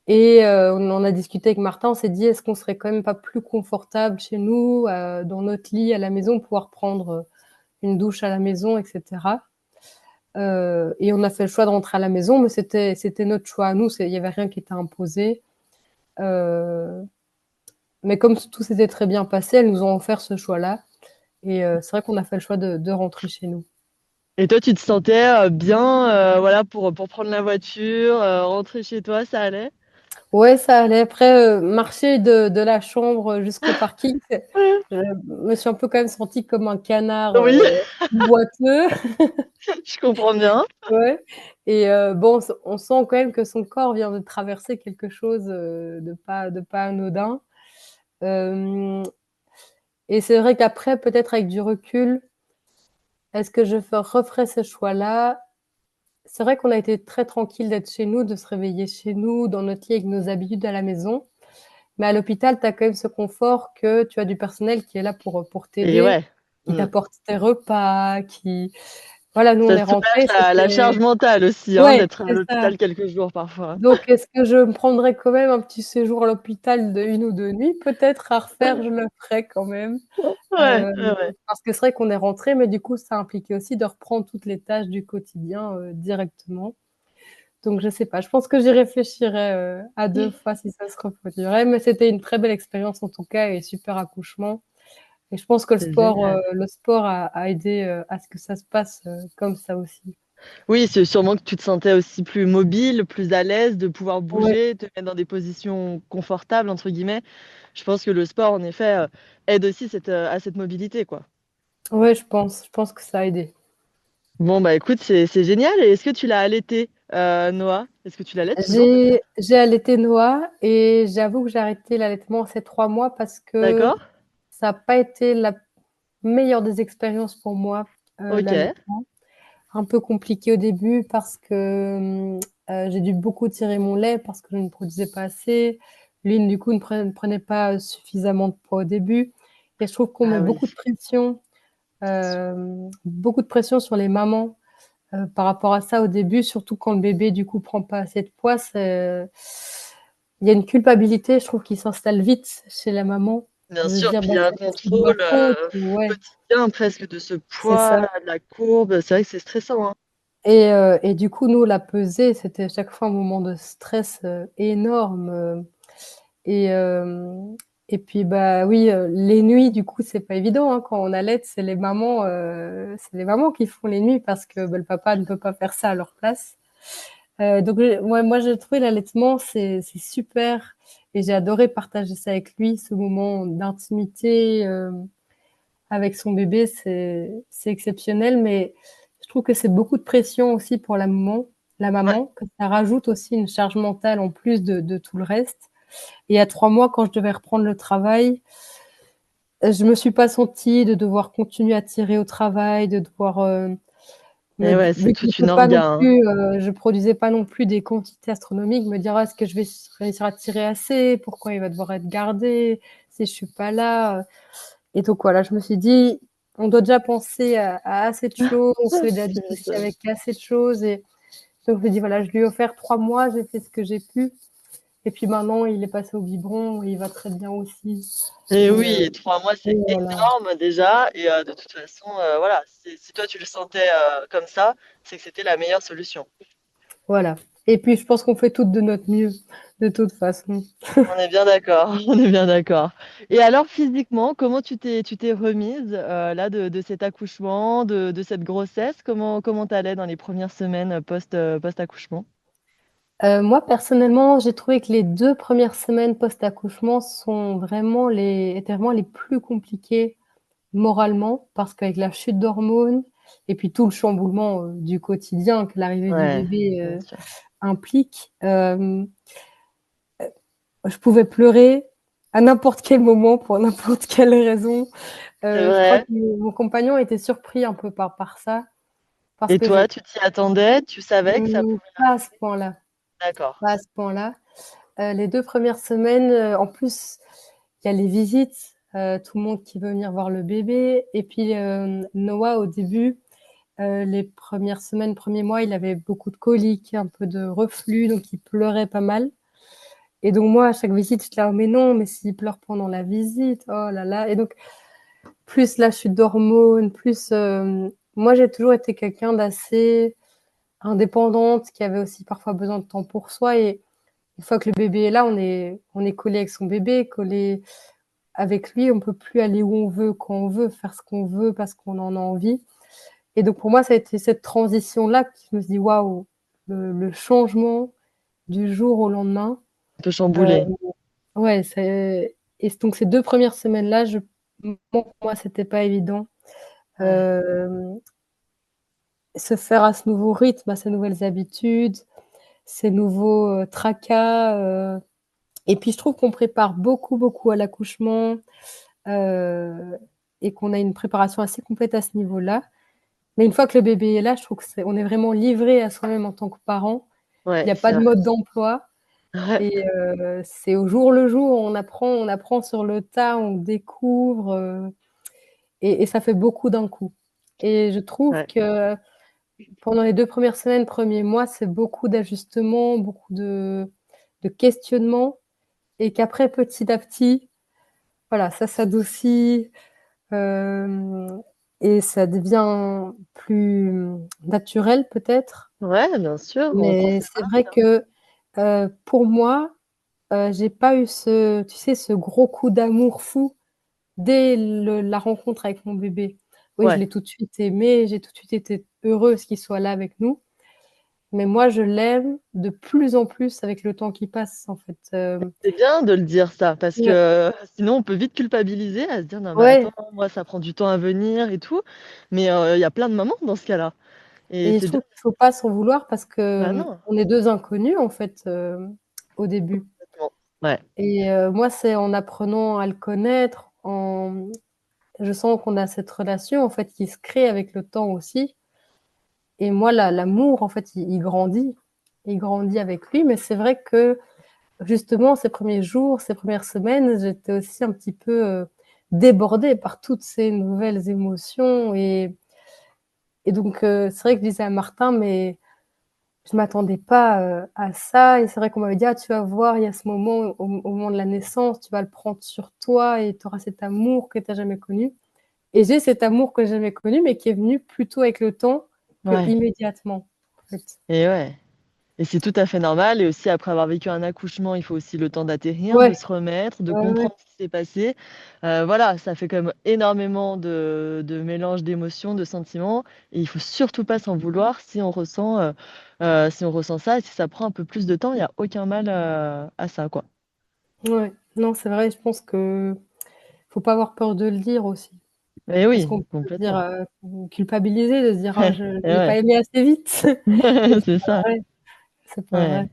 Et on en a discuté avec Martin, on s'est dit: «Est-ce qu'on serait quand même pas plus confortable chez nous, dans notre lit à la maison, pouvoir prendre, une douche à la maison, et cetera?» Et on a fait le choix de rentrer à la maison, mais c'était notre choix à nous, il y avait rien qui était imposé. Heu, mais comme tout s'était très bien passé, elles nous ont offert ce choix-là, et c'est vrai qu'on a fait le choix de rentrer chez nous. Et toi, tu te sentais, bien, voilà, pour prendre la voiture, rentrer chez toi, ça allait? Ouais, ça allait. Après, marcher de la chambre jusqu'au parking, je me suis un peu quand même sentie comme un canard, Oui, boiteux. je comprends bien. Ouais, et bon, on sent quand même que son corps vient de traverser quelque chose, de pas anodin. Hem Et c'est vrai qu'après, peut-être avec du recul, est-ce que referais ce choix-là? C'est vrai qu'on a été très tranquilles d'être chez nous, de se réveiller chez nous, dans notre lit avec nos habitudes à la maison. Mais à l'hôpital, tu as quand même ce confort que tu as du personnel qui est là pour Et t'aider, ouais. qui Mmh. t'apporte tes repas, qui voilà, nous on Ça est soulage rentrés, la charge c'était mentale aussi, hein, ouais, d'être à c'est ça. l'hôpital quelques jours parfois. Donc est-ce que je me prendrais quand même un petit séjour à l'hôpital de 1 ou 2 nuits? Peut-être à refaire, je le ferais quand même. Ouais, Hem, ouais, ouais. Parce que c'est vrai qu'on est rentrés, mais du coup, ça impliquait aussi de reprendre toutes les tâches du quotidien, directement. Donc je sais pas, je pense que j'y réfléchirais, à 2 fois si ça se reproduirait, mais c'était une très belle expérience en tout cas et super accouchement, et je pense que C'est génial. le sport a aidé, à ce que ça se passe, comme ça aussi. Oui, c'est sûrement que tu te sentais aussi plus mobile, plus à l'aise de pouvoir Ouais, bouger, te mettre dans des positions «confortables» entre guillemets. Je pense que le sport en effet, aide aussi à cette mobilité, quoi. ouais, je pense que ça a aidé. Bon, bah, écoute, c'est génial et est-ce que tu l'as allaité, Noah? Est-ce que tu l'allaites toujours J'ai peut-être? j'ai allaité Noah, et j'avoue que j'ai arrêté l'allaitement à ces 3 mois parce que D'accord, ça a pas été la meilleure des expériences pour moi, OK. l'allaitement. Un peu compliqué au début parce que, j'ai dû beaucoup tirer mon lait parce que je ne produisais pas assez. Lui, du coup, ne prenait pas suffisamment de poids au début, et je trouve qu'on met Ah oui. beaucoup de pression sur les mamans, par rapport à ça au début, surtout quand le bébé du coup prend pas assez de poids, il y a une culpabilité, je trouve, qui s'installe vite chez la maman, Bien de se sûr, dire: puis «Bah, il y a un c'est de ma contrôle, faute» ou ouais, quotidien presque de ce c'est poids, ça. de la courbe. C'est vrai que c'est stressant, hein. Et du coup, nous, la pesée, c'était à chaque fois un moment de stress, énorme, et hem et puis, bah, oui, les nuits, du coup, c'est pas évident, hein, quand on allaite, c'est les mamans qui font les nuits parce que, bah, le papa ne peut pas faire ça à leur place. Donc ouais, moi, j'ai trouvé l'allaitement, c'est super et j'ai adoré partager ça avec lui, ce moment d'intimité, avec son bébé, c'est exceptionnel, mais je trouve que c'est beaucoup de pression aussi pour la Ouais. maman, que ça rajoute aussi une charge mentale en plus de tout le reste. Et à 3 mois, quand je devais reprendre le travail, je me suis pas sentie de devoir continuer à tirer au travail, de devoir, Et ouais, c'est vu que je toute une peux pas non orga, hein. plus, je produisais pas non plus des quantités astronomiques, me dire: «Ah, est-ce que je vais réussir à tirer assez? Pourquoi il va devoir être gardé si je suis pas là?» Et donc voilà, je me suis dit: «On doit déjà penser à assez de choses, on se solidarise Tu aussi m'étonnes. avec assez de choses», et donc je me dis: «Voilà, je lui ai offert 3 mois, j'ai fait ce que j'ai pu et puis maintenant il est passé au biberon et il va très bien aussi». Et et oui, 3 mois, et c'est voilà, énorme déjà et de toute façon, voilà, si toi tu le sentais, comme ça, c'est que c'était la meilleure solution. voilà, et puis je pense qu'on fait toutes de notre mieux, de toute façon. On est bien d'accord, on est bien d'accord. Et alors physiquement, comment tu t'es remise, là de cet accouchement, de cette grossesse? Comment tu allais dans les premières semaines post-accouchement? Moi personnellement, j'ai trouvé que les 2 premières semaines post-accouchement étaient vraiment les plus compliquées moralement, parce qu'avec la chute d'hormones et puis tout le chamboulement, du quotidien que l'arrivée du Ouais, bébé, bien sûr. implique, je pouvais pleurer à n'importe quel moment pour n'importe quelle raison. C'est Je crois vrai? que mon compagnon était surpris un peu par ça, parce Et que toi, tu t'y attendais? Tu savais que ça pouvait pas à ce arriver? point-là, D'accord. pas à ce point-là. Les 2 premières semaines, en plus, il y a les visites, tout le monde qui veut venir voir le bébé et puis, Noah au début, les premières semaines, premiers mois, il avait beaucoup de coliques, un peu de reflux, donc il pleurait pas mal et donc moi, à chaque visite, j'étais là: «Oh mais non, mais s'il pleure pendant la visite, oh là là», et donc plus la chute d'hormones, plus, moi, j'ai toujours été quelqu'un d'assez indépendante, qui avait aussi parfois besoin de temps pour soi, et une fois que le bébé est là, on est collé avec son bébé, collé avec lui, on peut plus aller où on veut, quand on veut, faire ce qu'on veut parce qu'on en a envie, et donc pour moi, ça a été cette transition-là que je me suis dit: «Waouh, le changement du jour au lendemain». Un peu Heu, chamboulé. ouais, c'est et donc ces 2 premières semaines-là, pour moi, c'était pas évident. Ouais. Hem, Se faire à ce nouveau rythme, à ces nouvelles habitudes, ces nouveaux, tracas, et puis je trouve qu'on prépare beaucoup, beaucoup à l'accouchement, heu et qu'on a une préparation assez complète à ce niveau-là. Mais une fois que le bébé est là, je trouve que on est vraiment livré à soi-même en tant que parent. Il Ouais, y a pas c'est de vrai. mode d'emploi Ouais, et c'est au jour le jour, on apprend sur le tas, on découvre, et ça fait beaucoup d'un coup, et je trouve ouais. que pendant les 2 premières semaines, premiers mois, c'est beaucoup d'ajustements, beaucoup de questionnements, et qu'après petit à petit, voilà, ça s'adoucit, hem et ça devient plus, naturel peut-être. Ouais, bien sûr, on prend Mais ses c'est vrai marques, hein. que, pour moi, j'ai pas eu ce gros coup d'amour fou dès la rencontre avec mon bébé. Oui, je Ouais. l'ai tout de suite aimé, j'ai tout de suite été heureuse qu'il soit là avec nous, mais moi je l'aime de plus en plus avec le temps qui passe, en fait, C'est bien de le dire ça, parce ouais, que sinon on peut vite culpabiliser à se dire: «Non mais attends, ouais, moi ça prend du temps à venir et tout». Mais il y a plein de mamans dans ce cas-là et et je c'est bien. trouve qu'il faut pas s'en vouloir parce que, Bah non, on est 2 inconnus, en fait, au début, complètement. Ouais, et moi c'est en apprenant à le connaître, je sens qu'on a cette relation, en fait, qui se crée avec le temps aussi, et moi l'amour, en fait, il grandit. Il grandit avec lui, mais c'est vrai que, justement, ces premiers jours, ces premières semaines, j'étais aussi un petit peu, débordée par toutes ces nouvelles émotions, et Et donc, c'est vrai que je disais à Martin, mais je m'attendais pas à ça. Et c'est vrai qu'on m'avait dit, ah, tu vas voir, il y a ce moment au moment de la naissance, tu vas le prendre sur toi et tu auras cet amour que tu n'as jamais connu. Et j'ai cet amour que j'ai jamais connu, mais qui est venu plutôt avec le temps que Ouais. immédiatement, en fait. Et ouais. Et c'est tout à fait normal. Et aussi, après avoir vécu un accouchement, il faut aussi le temps d'atterrir, de Ouais, se remettre, de ouais, ouais. comprendre ce qui s'est passé. Voilà, ça fait quand même énormément de mélange d'émotions, de sentiments. Et il faut surtout pas s'en vouloir si on ressent ça. Et si ça prend un peu plus de temps, il n'y a aucun mal à ça, quoi. Ouais. Non, c'est vrai, je pense que faut pas avoir peur de le dire aussi. Et Parce oui, qu'on peut se dire, complètement. culpabiliser, de se dire: «Ah, je Et l'ai pas ouais, aimé assez vite». Mais c'est c'est pas ça. vrai, c'est pas Ouais. vrai.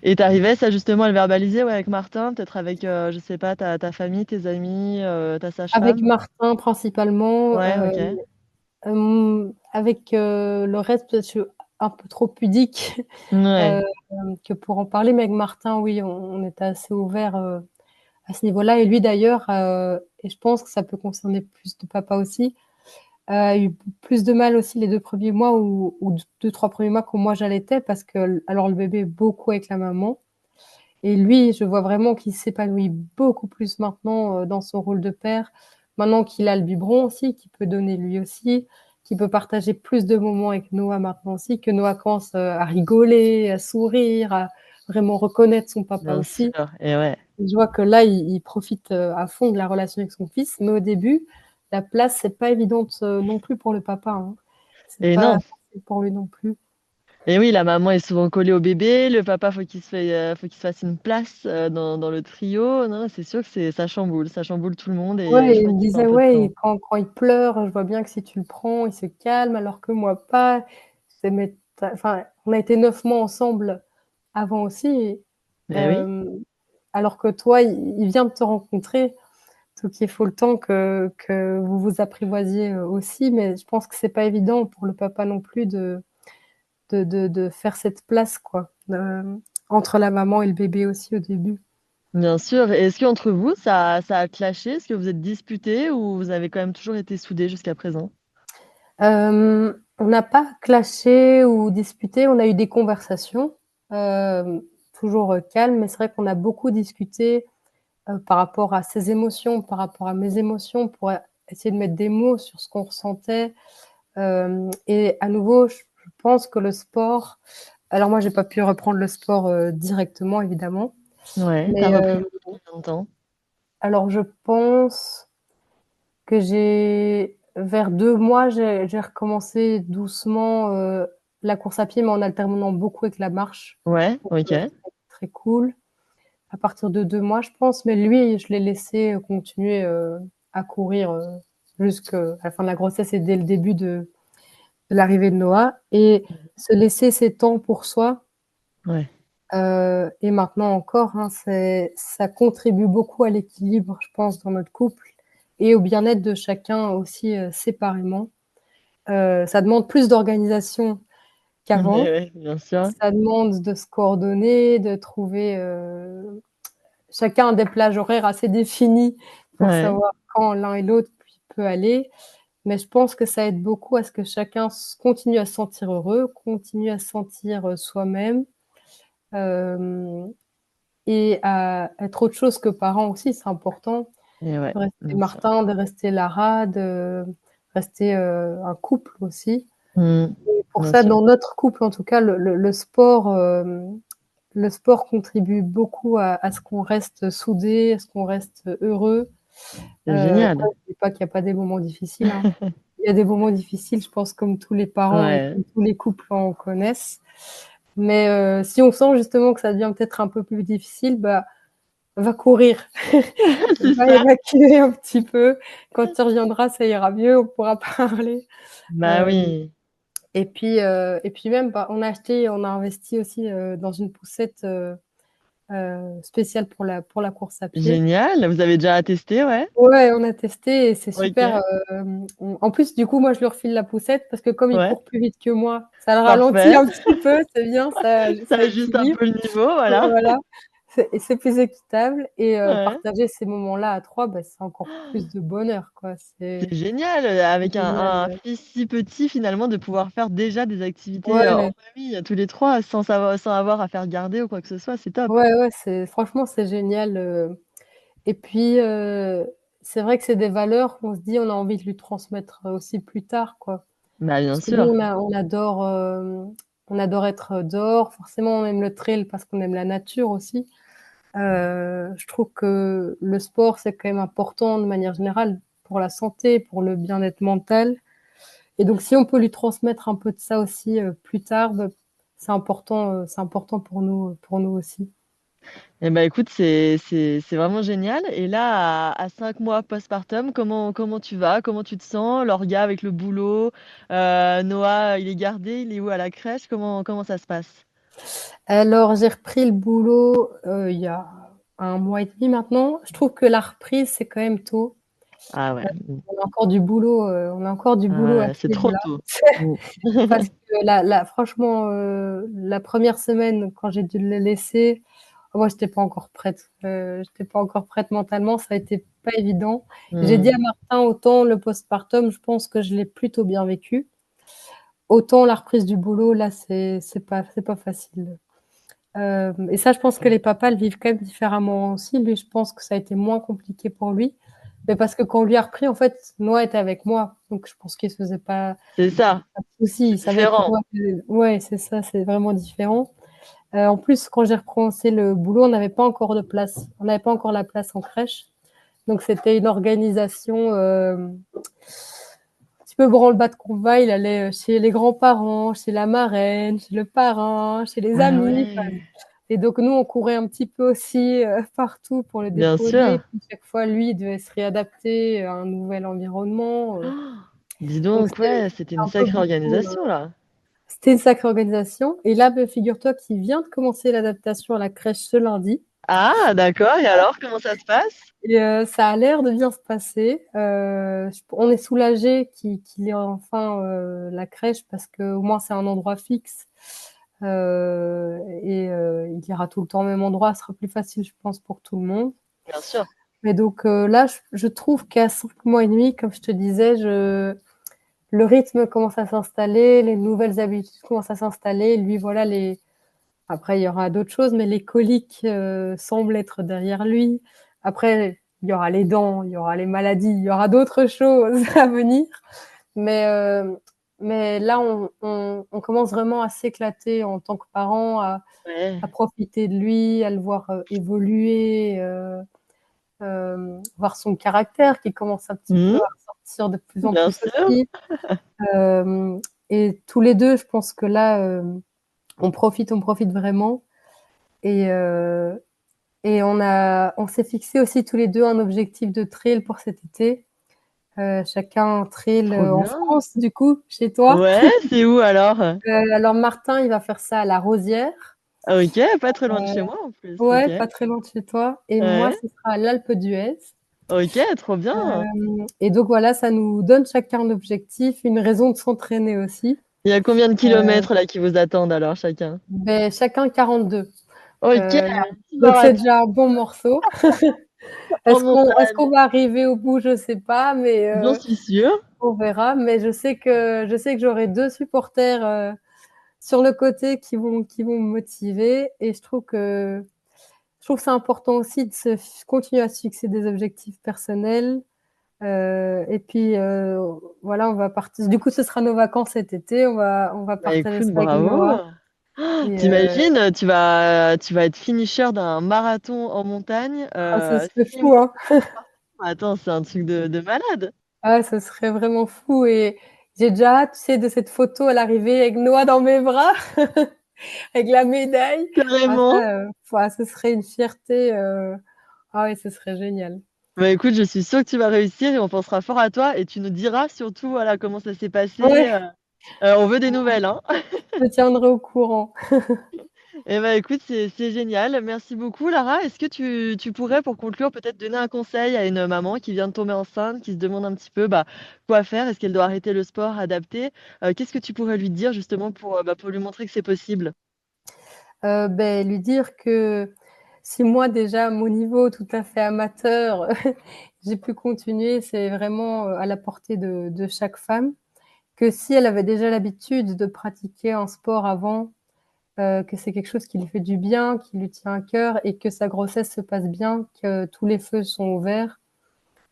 Et t'arrivais ça justement à le verbaliser, ouais, avec Martin, peut-être avec, je sais pas, ta famille, tes amis, ta Avec sage-femme? Martin principalement, Ouais, OK. avec, le reste, peut-être je suis un peu trop pudique, Ouais, que pour en parler, mais avec Martin, oui, on était assez ouverts, à ce niveau-là. Et lui d'ailleurs, et je pense que ça peut concerner plus de papas aussi, a eu plus de mal aussi les 2 premiers mois ou 2-3 premiers mois quand moi j'allaitais parce que alors le bébé est beaucoup avec la maman et lui, je vois vraiment qu'il s'épanouit beaucoup plus maintenant, dans son rôle de père. Maintenant qu'il a le biberon aussi, qu'il peut donner lui aussi, qu'il peut partager plus de moments avec Noah maintenant aussi, que Noah commence, à rigoler, à sourire, à vraiment reconnaître son papa bien sûr. aussi. Et ouais. Je vois que là, il profite, à fond de la relation avec son fils, mais au début, la place, c'est pas évidente, non plus pour le papa, hein. C'est Et pas non. facile pour lui non plus. Et oui, la maman est souvent collée au bébé, le papa, faut qu'il se fasse une place, dans le trio. Non, c'est sûr que ça chamboule tout le monde et Ouais, il il faut me qu'il faut un disait: peu de «Ouais, temps. et quand il pleure, je vois bien que si tu le prends, il se calme, alors que moi pas». C'est mais tu enfin, on a été 9 mois ensemble avant aussi, Eh oui, hem, alors que toi, il vient de te rencontrer, donc il faut le temps que vous vous apprivoisiez, aussi, mais je pense que c'est pas évident pour le papa non plus de faire cette place quoi, entre la maman et le bébé aussi au début. bien sûr. Et est-ce qu'entre vous, ça a clashé? Est-ce que vous êtes disputés ou vous avez quand même toujours été soudés jusqu'à présent? On n'a pas clashé ou disputé, on a eu des conversations, toujours, calmes, mais c'est vrai qu'on a beaucoup discuté, par rapport à ses émotions, par rapport à mes émotions, pour essayer de mettre des mots sur ce qu'on ressentait. Et à nouveau, je pense que le sport, alors moi j'ai pas pu reprendre le sport, directement évidemment, Ouais, tu mais, as repris au bout de combien de temps? alors je pense que j'ai vers 2 mois, j'ai recommencé doucement, la course à pied, mais en alternant beaucoup avec la marche. Ouais, Donc, OK. c'était très cool. À partir de 2 mois, je pense, mais lui, je l'ai laissé, continuer, à courir, jusqu'à la fin de la grossesse et dès le début de l'arrivée de Noah et se laisser ses temps pour soi, Ouais, et maintenant encore, hein, ça contribue beaucoup à l'équilibre, je pense, dans notre couple et au bien-être de chacun aussi, séparément. Ça demande plus d'organisation et qu'avant. ouais, bien sûr. Ça demande de se coordonner, de trouver, chacun a des plages horaires assez définies pour Ouais, savoir quand l'un et l'autre peut aller. Mais je pense que ça aide beaucoup à ce que chacun continue à se sentir heureux, continue à se sentir, soi-même, hem et à être autre chose que parent aussi, c'est important. et ouais, De rester bien sûr. Martin, de rester Lara, de rester, un couple aussi. Mmh, Et pour bien ça, sûr. dans notre couple, en tout cas, le sport contribue beaucoup à ce qu'on reste soudés, à ce qu'on reste heureux. C'est Après, génial. je dis pas qu'il y a pas des moments difficiles, hein. Il y a des moments difficiles, je pense, comme tous les parents et Ouais, comme tous les couples en connaissent. Mais si on sent justement que ça devient peut-être un peu plus difficile, bah, va courir, c'est va ça. évacuer un petit peu. Quand tu reviendras, ça ira mieux, on pourra parler. Bah Hem oui, et puis même, bah, on a investi aussi, dans une poussette, spéciale pour la course à pied. génial. Vous avez déjà attesté, ouais? Ouais, on a testé et c'est super, OK, en plus, du coup, moi, je lui refile la poussette parce que comme il ouais, court plus vite que moi, ça le ralentit parfait. un petit peu, c'est bien, ça Ça ajuste un équilibre. peu le niveau, voilà. Voilà, c'est plus équitable et Ouais. partager ces moments-là à 3, bah, c'est encore plus de bonheur, quoi. C'est C'est génial, avec génial, un fils si petit finalement de pouvoir faire déjà des activités, en ouais, famille, tous les 3 sans avoir à faire garder ou quoi que ce soit, c'est top. ouais, ouais, c'est franchement, c'est génial, et puis, c'est vrai que c'est des valeurs qu'on se dit, on a envie de lui transmettre, aussi plus tard, quoi. Bah, bien Parce que nous, sûr. on adore être dehors. Forcément, on aime le trail parce qu'on aime la nature aussi. Je trouve que le sport, c'est quand même important de manière générale pour la santé, pour le bien-être mental. Et donc, si on peut lui transmettre un peu de ça aussi plus tard, bah, c'est important pour nous aussi. Et bah, écoute, c'est vraiment génial et là à 5 mois postpartum, comment tu vas? Comment tu te sens? Lorga avec le boulot, Noah, il est gardé, il est où? À la crèche? Comment ça se passe? Alors, j'ai repris le boulot il y a 1 mois et demi maintenant. Je trouve que la reprise, c'est quand même tôt. Ah ouais, On a encore du boulot ah à ouais, c'est ce trop niveau-là. tôt. Mmh. Parce que franchement, la première semaine, quand j'ai dû le laisser, moi, j'étais pas encore prête. J'étais pas encore prête mentalement, ça a été pas évident. J'ai dit Mmh. à Martin, autant le postpartum, je pense que je l'ai plutôt bien vécu. Autant la reprise du boulot, là, c'est pas facile. Et ça, je pense que les papas le vivent quand même différemment aussi. Lui, je pense que ça a été moins compliqué pour lui. Mais parce que quand on lui a repris, en fait, Noah était avec moi. Donc, je pense qu'il se faisait C'est ça, pas de soucis. c'est Il savait que différent. Noah ouais, c'est ça, c'est vraiment différent. En plus, quand j'ai recommencé le boulot, on n'avait pas encore de place. On n'avait pas encore la place en crèche. Donc, c'était une organisation, un petit peu branle-bas de combat. Il allait chez les grands-parents, chez la marraine, chez le parrain, chez les Ah amis. ouais, Et donc nous, on courait un petit peu aussi partout pour le bien déposer. sûr. Puis chaque fois, lui, il devait se réadapter à un nouvel environnement. Dis Donc donc, c'était ouais, c'était une un peu sacrée beaucoup. organisation là. C'était une sacrée organisation. Et là, ben, figure-toi qu'il vient de commencer l'adaptation à la crèche ce lundi. Ah d'accord et alors comment ça se passe? Et ça a l'air de bien se passer. On est soulagé qu'il ait enfin la crèche parce que au moins c'est un endroit fixe. Et il ira tout le temps au même endroit. Ce sera plus facile, je pense, pour tout le monde. Bien sûr. Mais donc là, je trouve qu'à 5 mois et demi, comme je te disais, le rythme commence à s'installer, les nouvelles habitudes commencent à s'installer. Lui, voilà, après, il y aura d'autres choses, mais les coliques semblent être derrière lui. Après, il y aura les dents, il y aura les maladies, il y aura d'autres choses à venir. Mais, euh, mais là, on commence vraiment à s'éclater en tant que parents, Ouais. à profiter de lui, à le voir évoluer, voir son caractère qui commence un petit peu Mmh, à ressortir de plus en bien plus sûr. aussi. Et tous les deux, je pense que là, on profite vraiment. Et, euh, et on s'est fixé aussi tous les deux un objectif de trail pour cet été. Chacun un trail Trop en bien. France, du coup, chez toi. Ouais, c'est où alors? Alors Martin, il va faire ça à La Rosière. Ah OK, pas très loin de chez moi en plus. OK. Ouais, pas très loin de chez toi. Et moi, Ouais. ce sera à l'Alpe d'Huez. OK, trop bien. Et donc voilà, ça nous donne chacun un objectif, une raison de s'entraîner aussi. Il y a combien de kilomètres là qui vous attendent alors chacun? Ben, chacun 42. OK, Euh, petit donc c'est marathon déjà un bon morceau. en Est-ce montagne. qu'on va arriver au bout? Je sais pas, mais J'en suis sûre. on verra. Mais je sais que j'aurai deux supporters sur le côté qui vont me motiver. Et je trouve que c'est important aussi de continuer à se fixer des objectifs personnels. Et puis voilà, on va partir. Du coup, ce sera nos vacances cet été. On va Bah partager écoute, ça avec bravo. Noah. Et T'imagines, tu vas être finisher d'un marathon en montagne, ce serait 6 fou, mois hein. par attends, c'est un truc de malade. Ah, ce serait vraiment fou. Et j'ai déjà hâte, tu sais, de cette photo à l'arrivée avec Noah dans mes bras, avec la médaille. Ah, Carrément. ça, ouais, ce serait une fierté. Ah oui, ce serait génial. Bah écoute, je suis sûre que tu vas réussir et on pensera fort à toi et tu nous diras surtout, voilà, comment ça s'est passé, Ouais, on veut des nouvelles, hein. je te tiendrai au courant. Et bah écoute, c'est génial. Merci beaucoup Lara. Est-ce que tu pourrais pour conclure peut-être donner un conseil à une maman qui vient de tomber enceinte, qui se demande un petit peu, bah, quoi faire? Est-ce qu'elle doit arrêter le sport, adapter? Qu'est-ce que tu pourrais lui dire justement pour lui montrer que c'est possible? Ben, lui dire que si moi déjà à mon niveau tout à fait amateur, j'ai pu continuer, c'est vraiment, à la portée de chaque femme. Que si elle avait déjà l'habitude de pratiquer un sport avant, que c'est quelque chose qui lui fait du bien, qui lui tient à cœur et que sa grossesse se passe bien, que tous les feux sont ouverts.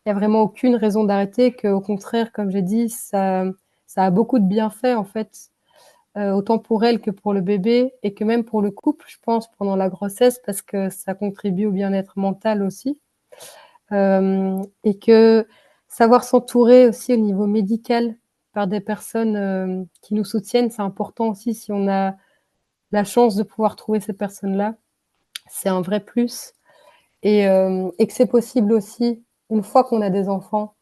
Il y a vraiment aucune raison d'arrêter, qu'au contraire, comme j'ai dit, ça a beaucoup de bienfaits en fait, autant pour elle que pour le bébé et que même pour le couple, je pense, pendant la grossesse, parce que ça contribue au bien-être mental aussi. Et que savoir s'entourer aussi au niveau médical par des personnes qui nous soutiennent, c'est important aussi si on a la chance de pouvoir trouver ces personnes-là. C'est un vrai plus. Et que c'est possible aussi, une fois qu'on a des enfants,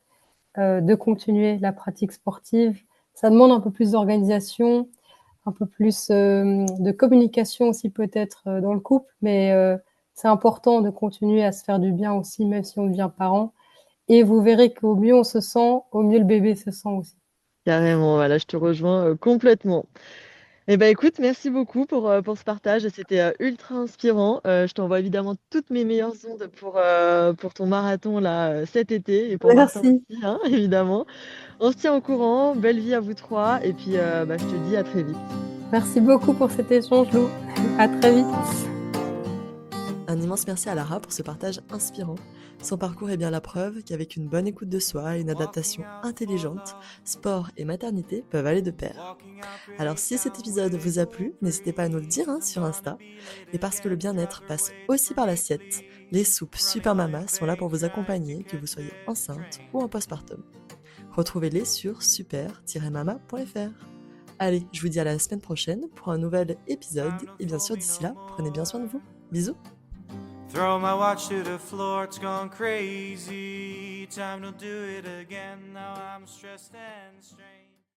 de continuer la pratique sportive. Ça demande un peu plus d'organisation, un peu plus de communication aussi peut-être dans le couple, mais c'est important de continuer à se faire du bien aussi, même si on devient parent. Et vous verrez qu'au mieux on se sent, au mieux le bébé se sent aussi. Carrément, voilà, je te rejoins complètement. Eh ben écoute, merci beaucoup pour ce partage. C'était ultra inspirant. Je t'envoie évidemment toutes mes meilleures ondes pour ton marathon là cet été et pour Martin Merci. aussi, hein, évidemment. On se tient au courant. Belle vie à vous trois. Et puis bah, je te dis à très vite. Merci beaucoup pour cet échange, Lou. À très vite. Un immense merci à Lara pour ce partage inspirant. Son parcours est bien la preuve qu'avec une bonne écoute de soi et une adaptation intelligente, sport et maternité peuvent aller de pair. Alors si cet épisode vous a plu, n'hésitez pas à nous le dire sur Insta. Et parce que le bien-être passe aussi par l'assiette, les soupes Super Mama sont là pour vous accompagner, que vous soyez enceinte ou en postpartum. Retrouvez-les sur super-mama.fr. Allez, je vous dis à la semaine prochaine pour un nouvel épisode. Et bien sûr, d'ici là, prenez bien soin de vous. Bisous! Throw my watch to the floor, it's gone crazy. Time to do it again. Now I'm stressed and strained.